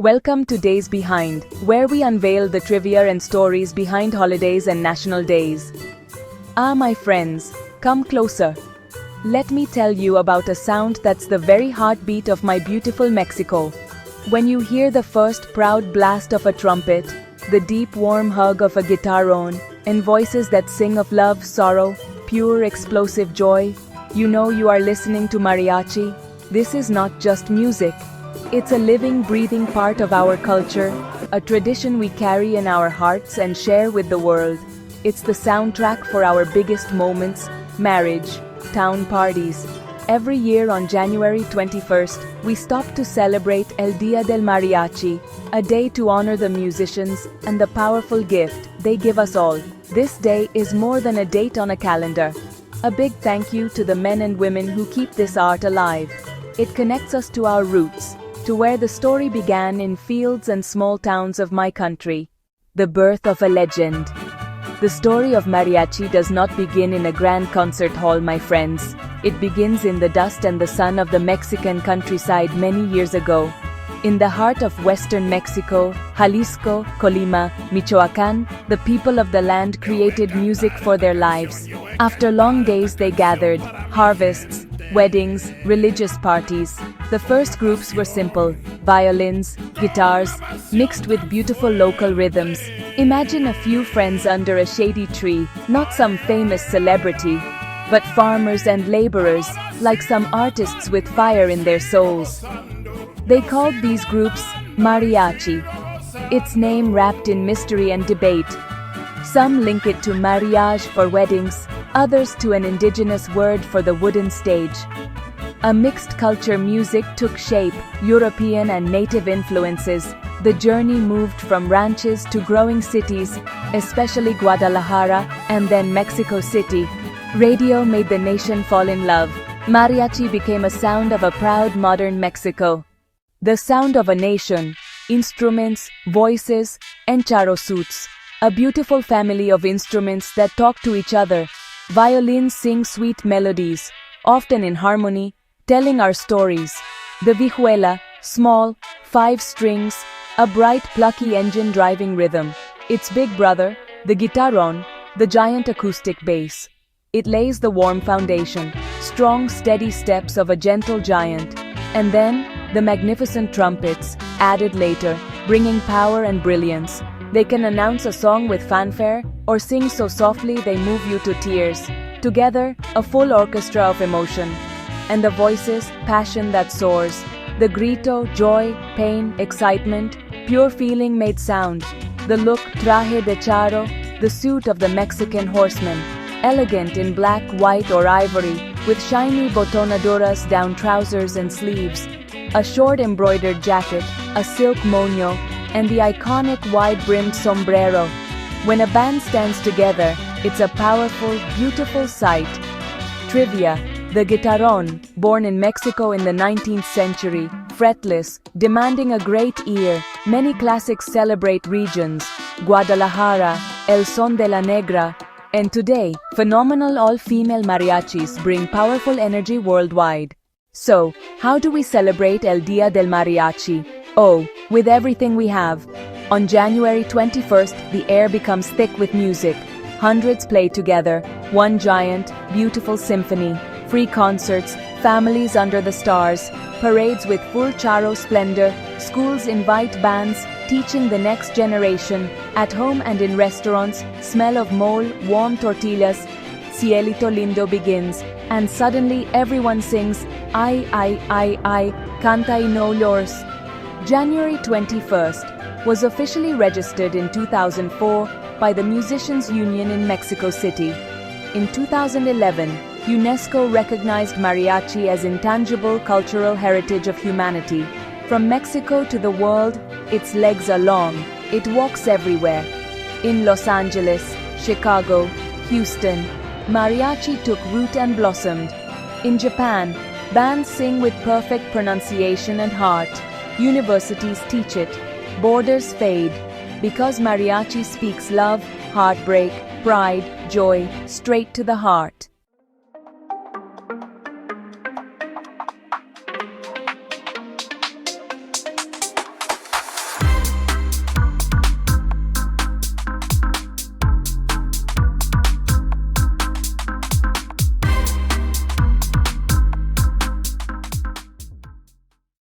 Welcome to Days Behind, where we unveil the trivia and stories behind holidays and national days. My friends, come closer. Let me tell you about a sound that's the very heartbeat of my beautiful Mexico. When you hear the first proud blast of a trumpet, the deep warm hug of a guitarron, and voices that sing of love, sorrow, pure explosive joy, you know you are listening to mariachi. This is not just music. It's a living, breathing part of our culture, a tradition we carry in our hearts and share with the world. It's the soundtrack for our biggest moments, marriage, town parties. Every year on January 21st, we stop to celebrate El Día del Mariachi, a day to honor the musicians and the powerful gift they give us all. This day is more than a date on a calendar. A big thank you to the men and women who keep this art alive. It connects us to our roots, to where the story began in fields and small towns of my country, the birth of a legend. The story of mariachi does not begin in a grand concert hall, my friends. It begins in the dust and the sun of the Mexican countryside many years ago. In the heart of western Mexico, Jalisco, Colima, Michoacán, the people of the land created music for their lives. After long days they gathered, harvests, weddings, religious parties. The first groups were simple, violins, guitars, mixed with beautiful local rhythms. Imagine a few friends under a shady tree, not some famous celebrity, but farmers and laborers, like some artists with fire in their souls. They called these groups mariachi, its name wrapped in mystery and debate. Some link it to mariage for weddings, others to an indigenous word for the wooden stage. A mixed culture music took shape, European and native influences. The journey moved from ranches to growing cities, especially Guadalajara and then Mexico City. Radio made the nation fall in love. Mariachi became a sound of a proud modern Mexico. The sound of a nation, instruments, voices, and charro suits. A beautiful family of instruments that talk to each other. Violins sing sweet melodies, often in harmony, telling our stories. The vihuela, small, 5 strings, a bright plucky engine driving rhythm. Its big brother, the guitarron, the giant acoustic bass. It lays the warm foundation, strong steady steps of a gentle giant. And then, the magnificent trumpets, added later, bringing power and brilliance. They can announce a song with fanfare, or sing so softly they move you to tears. Together, a full orchestra of emotion. And the voices, passion that soars. The grito, joy, pain, excitement, pure feeling made sound. The look, traje de charro, the suit of the Mexican horseman. Elegant in black, white, or ivory, with shiny botonaduras down trousers and sleeves. A short embroidered jacket, a silk moño, and the iconic wide-brimmed sombrero. When a band stands together, it's a powerful, beautiful sight. Trivia: the guitarron, born in Mexico in the 19th century, fretless, demanding a great ear. Many classics celebrate regions: Guadalajara, El Son de la Negra, and today, phenomenal all-female mariachis bring powerful energy worldwide. So, how do we celebrate El Día del Mariachi? Oh, with everything we have. On January 21st, the air becomes thick with music. Hundreds play together, one giant, beautiful symphony. Free concerts, families under the stars, parades with full charro splendor, schools invite bands, teaching the next generation. At home and in restaurants, smell of mole, warm tortillas, Cielito Lindo begins, and suddenly everyone sings, ay, canta y no llores. January 21st was officially registered in 2004 by the Musicians Union in Mexico City. In 2011, UNESCO recognized mariachi as intangible cultural heritage of humanity. From Mexico to the world, its legs are long. It walks everywhere. In Los Angeles, Chicago, Houston, mariachi took root and blossomed. In Japan, bands sing with perfect pronunciation and heart. Universities teach it. Borders fade. Because mariachi speaks love, heartbreak, pride, joy, straight to the heart.